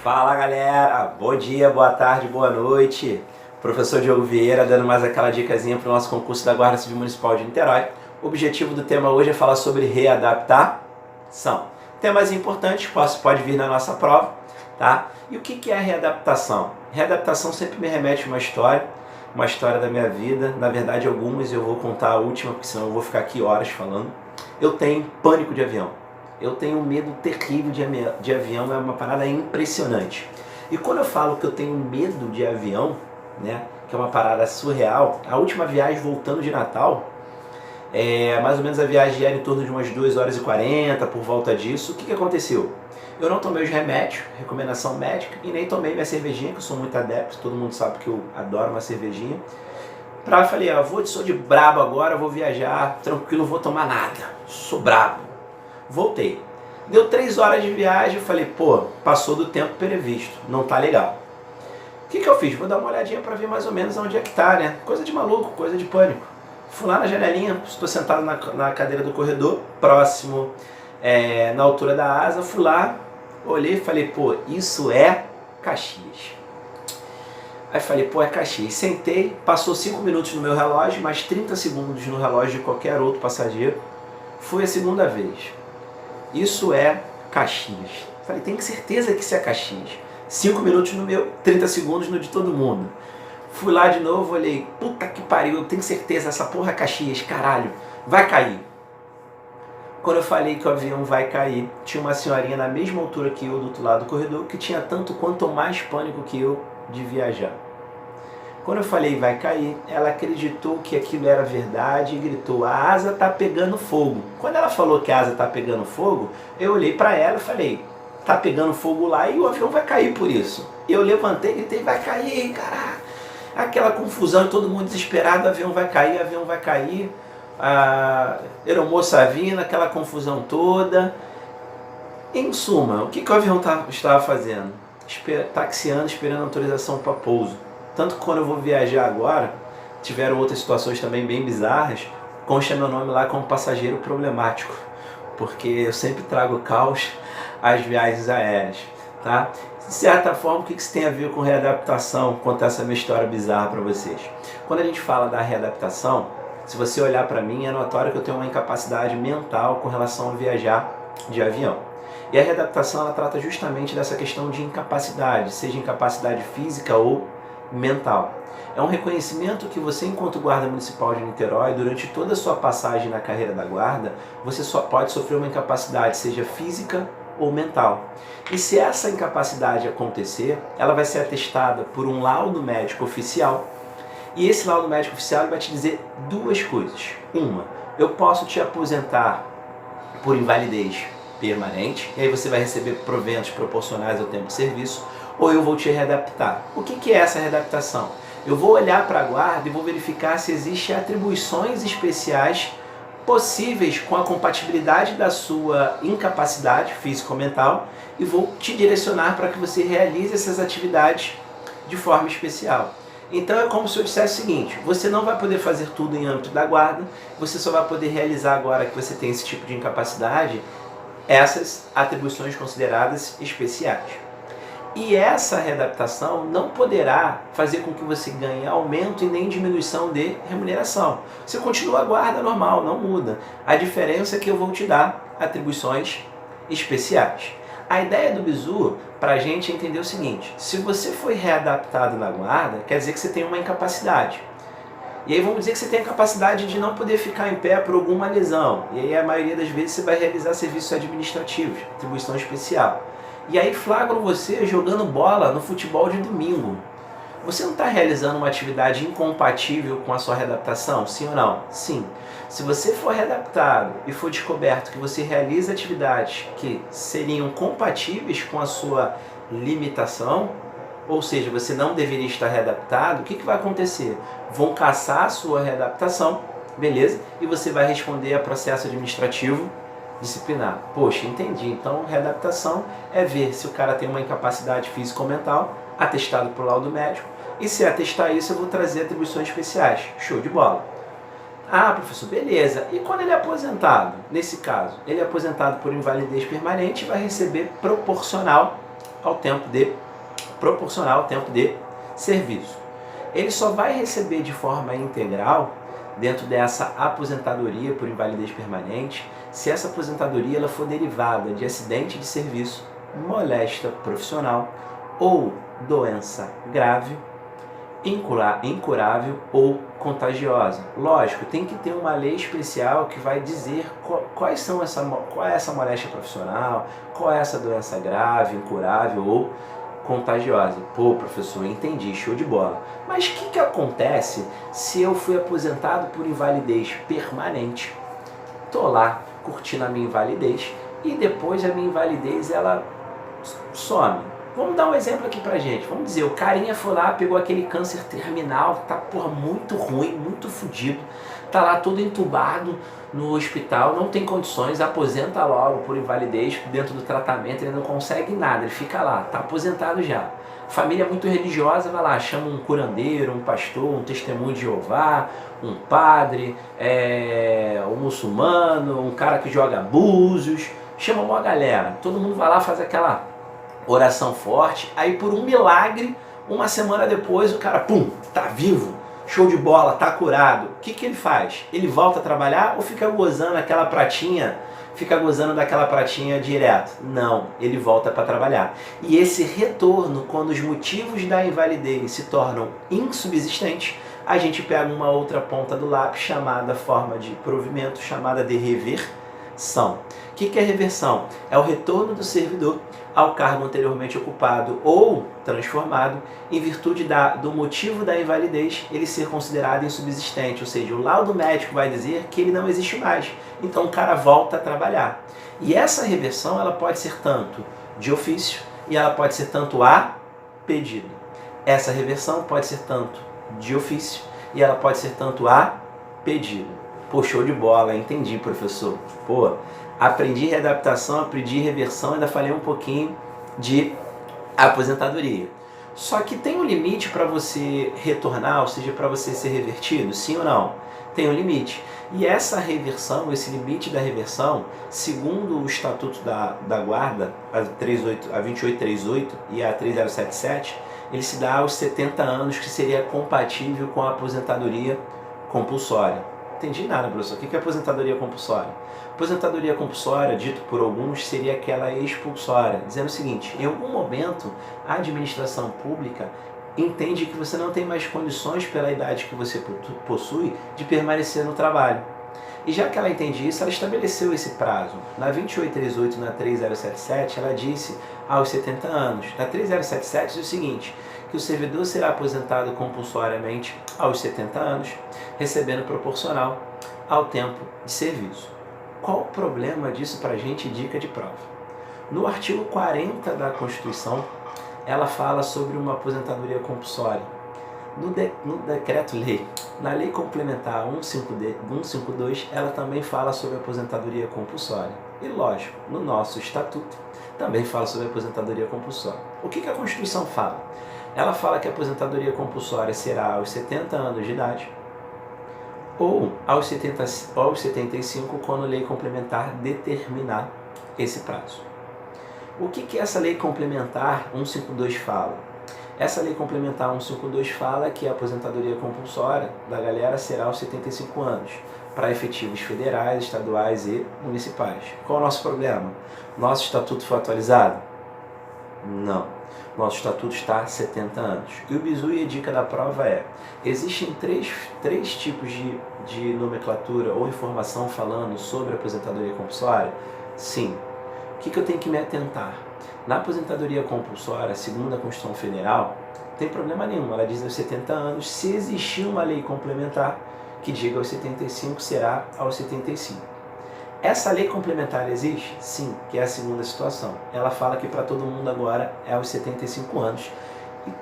Fala galera, bom dia, boa tarde, boa noite. Professor Diogo Vieira dando mais aquela dicasinha para o nosso concurso da Guarda Civil Municipal de Niterói. O objetivo do tema hoje é falar sobre readaptação. Temas importantes, pode vir na nossa prova, tá? E o que é readaptação? Readaptação sempre me remete a uma história da minha vida. Na verdade algumas, eu vou contar a última, porque senão eu vou ficar aqui horas falando. Eu tenho pânico de avião. Eu tenho um medo terrível de avião, é uma parada impressionante. E quando eu falo que eu tenho medo de avião, né, que é uma parada surreal, a última viagem voltando de Natal, mais ou menos a viagem era em torno de umas 2 horas e 40, por volta disso. O que aconteceu? Eu não tomei os remédios, recomendação médica, e nem tomei minha cervejinha, que eu sou muito adepto, todo mundo sabe que eu adoro uma cervejinha. Falei, sou de brabo agora, vou viajar, tranquilo, não vou tomar nada, sou brabo. Voltei. Deu 3 horas de viagem, eu falei, passou do tempo previsto, não tá legal. O que eu fiz? Vou dar uma olhadinha para ver mais ou menos onde é que tá, né? Coisa de maluco, coisa de pânico. Fui lá na janelinha, estou sentado na cadeira do corredor, próximo, na altura da asa, fui lá, olhei e falei, isso é Caxias. Aí falei, é Caxias. Sentei, passou 5 minutos no meu relógio, mais 30 segundos no relógio de qualquer outro passageiro. Foi a segunda vez. Isso é Caxias. Falei, tenho certeza que isso é Caxias. 5 minutos no meu, 30 segundos no de todo mundo. Fui lá de novo, olhei, puta que pariu, eu tenho certeza, essa porra é Caxias, caralho, vai cair. Quando eu falei que o avião vai cair, tinha uma senhorinha na mesma altura que eu, do outro lado do corredor, que tinha tanto quanto mais pânico que eu de viajar. Quando eu falei vai cair, ela acreditou que aquilo era verdade e gritou, a asa tá pegando fogo. Quando ela falou que a asa tá pegando fogo, eu olhei para ela e falei, tá pegando fogo lá e o avião vai cair por isso. Eu levantei e gritei, vai cair, caraca. Aquela confusão, todo mundo desesperado, o avião vai cair, a aeromoça vindo, aquela confusão toda. Em suma, o que o avião estava fazendo? Taxiando, esperando autorização para pouso. Tanto que quando eu vou viajar agora, tiveram outras situações também bem bizarras, consta meu nome lá como passageiro problemático, porque eu sempre trago caos às viagens aéreas, tá? De certa forma, o que isso tem a ver com readaptação? Vou contar essa minha história bizarra para vocês. Quando a gente fala da readaptação, se você olhar para mim, é notório que eu tenho uma incapacidade mental com relação a viajar de avião. E a readaptação, ela trata justamente dessa questão de incapacidade, seja incapacidade física ou mental. É um reconhecimento que você, enquanto guarda municipal de Niterói, durante toda a sua passagem na carreira da guarda, você só pode sofrer uma incapacidade, seja física ou mental. E se essa incapacidade acontecer, ela vai ser atestada por um laudo médico oficial. E esse laudo médico oficial vai te dizer duas coisas. Uma, eu posso te aposentar por invalidez permanente, e aí você vai receber proventos proporcionais ao tempo de serviço, ou eu vou te readaptar. O que é essa readaptação? Eu vou olhar para a guarda e vou verificar se existem atribuições especiais possíveis com a compatibilidade da sua incapacidade física ou mental e vou te direcionar para que você realize essas atividades de forma especial. Então é como se eu dissesse o seguinte, você não vai poder fazer tudo em âmbito da guarda, você só vai poder realizar agora que você tem esse tipo de incapacidade, essas atribuições consideradas especiais. E essa readaptação não poderá fazer com que você ganhe aumento e nem diminuição de remuneração. Você continua a guarda normal, não muda. A diferença é que eu vou te dar atribuições especiais. A ideia do bizu, para a gente entender o seguinte, se você foi readaptado na guarda, quer dizer que você tem uma incapacidade. E aí vamos dizer que você tem a capacidade de não poder ficar em pé por alguma lesão. E aí a maioria das vezes você vai realizar serviços administrativos, atribuição especial. E aí flagram você jogando bola no futebol de domingo. Você não está realizando uma atividade incompatível com a sua readaptação? Sim ou não? Sim. Se você for readaptado e for descoberto que você realiza atividades que seriam compatíveis com a sua limitação, ou seja, você não deveria estar readaptado, o que vai acontecer? Vão cassar a sua readaptação, beleza? E você vai responder a processo administrativo disciplinar. Poxa, entendi. Então, readaptação é ver se o cara tem uma incapacidade física ou mental, atestado por laudo médico, e se atestar isso, eu vou trazer atribuições especiais. Show de bola. Ah, professor, beleza. E quando ele é aposentado? Nesse caso, ele é aposentado por invalidez permanente e vai receber proporcional proporcional ao tempo de serviço. Ele só vai receber de forma integral dentro dessa aposentadoria por invalidez permanente se essa aposentadoria ela for derivada de acidente de serviço, moléstia profissional ou doença grave, incurável ou contagiosa. Lógico, tem que ter uma lei especial que vai dizer qual é essa moléstia profissional, qual é essa doença grave, incurável ou contagiosa. Pô, professor, entendi, show de bola. Mas o que acontece se eu fui aposentado por invalidez permanente? Tô lá curtindo a minha invalidez e depois a minha invalidez ela some. Vamos dar um exemplo aqui pra gente. Vamos dizer, o carinha foi lá, pegou aquele câncer terminal, tá muito ruim, muito fodido, tá lá todo entubado no hospital, não tem condições, aposenta logo por invalidez, dentro do tratamento, ele não consegue nada, ele fica lá, tá aposentado já. Família muito religiosa, vai lá, chama um curandeiro, um pastor, um testemunho de Jeová, um padre, um muçulmano, um cara que joga búzios, chama uma galera, todo mundo vai lá, faz aquela oração forte, aí por um milagre, uma semana depois o cara, pum, tá vivo, show de bola, tá curado. O que ele faz? Ele volta a trabalhar ou fica gozando aquela pratinha, daquela pratinha direto? Não, ele volta para trabalhar. E esse retorno, quando os motivos da invalidez se tornam insubsistentes, a gente pega uma outra ponta do lápis chamada forma de provimento, chamada de reversão. O que é reversão? É o retorno do servidor ao cargo anteriormente ocupado ou transformado em virtude do motivo da invalidez ele ser considerado insubsistente, ou seja, o laudo médico vai dizer que ele não existe mais, então o cara volta a trabalhar. E essa reversão ela pode ser tanto de ofício e ela pode ser tanto a pedido. Essa reversão pode ser tanto de ofício e ela pode ser tanto a pedido. Pô, show de bola, entendi, professor. Pô, aprendi readaptação, aprendi reversão, ainda falei um pouquinho de aposentadoria. Só que tem um limite para você retornar, ou seja, para você ser revertido? Sim ou não? Tem um limite. E essa reversão, esse limite da reversão, segundo o Estatuto da Guarda, a 2838 e a 3077, ele se dá aos 70 anos, que seria compatível com a aposentadoria compulsória. Entendi nada, professor. O que é aposentadoria compulsória? Aposentadoria compulsória, dito por alguns, seria aquela expulsória, dizendo o seguinte: em algum momento a administração pública entende que você não tem mais condições, pela idade que você possui, de permanecer no trabalho. E já que ela entende isso, ela estabeleceu esse prazo. Na 2838 e na 3077, ela disse aos 70 anos. Na 3077 diz o seguinte, que o servidor será aposentado compulsoriamente aos 70 anos, recebendo proporcional ao tempo de serviço. Qual o problema disso para a gente? Dica de prova. No artigo 40 da Constituição, ela fala sobre uma aposentadoria compulsória. No decreto-lei, na lei complementar 152, ela também fala sobre aposentadoria compulsória. E lógico, no nosso estatuto, também fala sobre aposentadoria compulsória. O que a Constituição fala? Ela fala que a aposentadoria compulsória será aos 70 anos de idade ou aos 75, quando a lei complementar determinar esse prazo. O que essa lei complementar 152 fala? Essa lei complementar 152 fala que a aposentadoria compulsória da galera será aos 75 anos, para efetivos federais, estaduais e municipais. Qual é o nosso problema? Nosso estatuto foi atualizado? Não. Nosso estatuto está há 70 anos. E o bizu e a dica da prova é: existem três tipos de nomenclatura ou informação falando sobre a aposentadoria compulsória? Sim. O que eu tenho que me atentar? Na aposentadoria compulsória, segundo a Constituição Federal, não tem problema nenhum, ela diz aos 70 anos. Se existir uma lei complementar que diga aos 75, será aos 75. Essa lei complementar existe? Sim, que é a segunda situação. Ela fala que para todo mundo agora é aos 75 anos,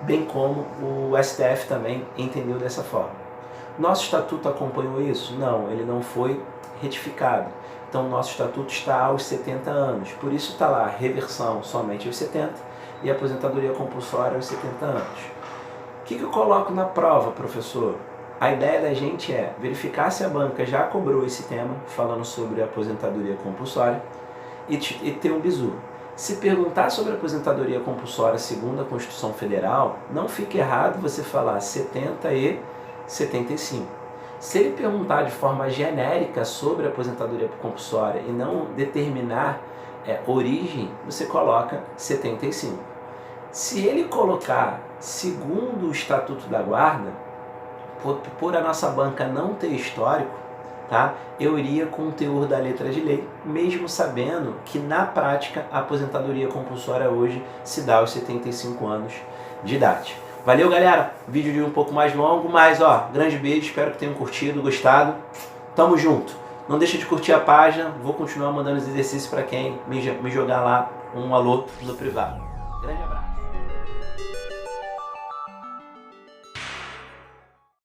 bem como o STF também entendeu dessa forma. Nosso estatuto acompanhou isso? Não, ele não foi retificado. Então, nosso estatuto está aos 70 anos. Por isso está lá, reversão somente aos 70 e aposentadoria compulsória aos 70 anos. O que eu coloco na prova, professor? A ideia da gente é verificar se a banca já cobrou esse tema, falando sobre a aposentadoria compulsória, e ter um bizu. Se perguntar sobre aposentadoria compulsória segundo a Constituição Federal, não fica errado você falar 70 e 75. Se ele perguntar de forma genérica sobre aposentadoria compulsória e não determinar origem, você coloca 75. Se ele colocar segundo o Estatuto da Guarda, por a nossa banca não ter histórico, tá? Eu iria com o teor da letra de lei, mesmo sabendo que na prática a aposentadoria compulsória hoje se dá aos 75 anos de idade. Valeu, galera! Vídeo de um pouco mais longo, mas grande beijo, espero que tenham curtido, gostado. Tamo junto! Não deixa de curtir a página, vou continuar mandando os exercícios para quem me jogar lá um alô no privado. Grande abraço!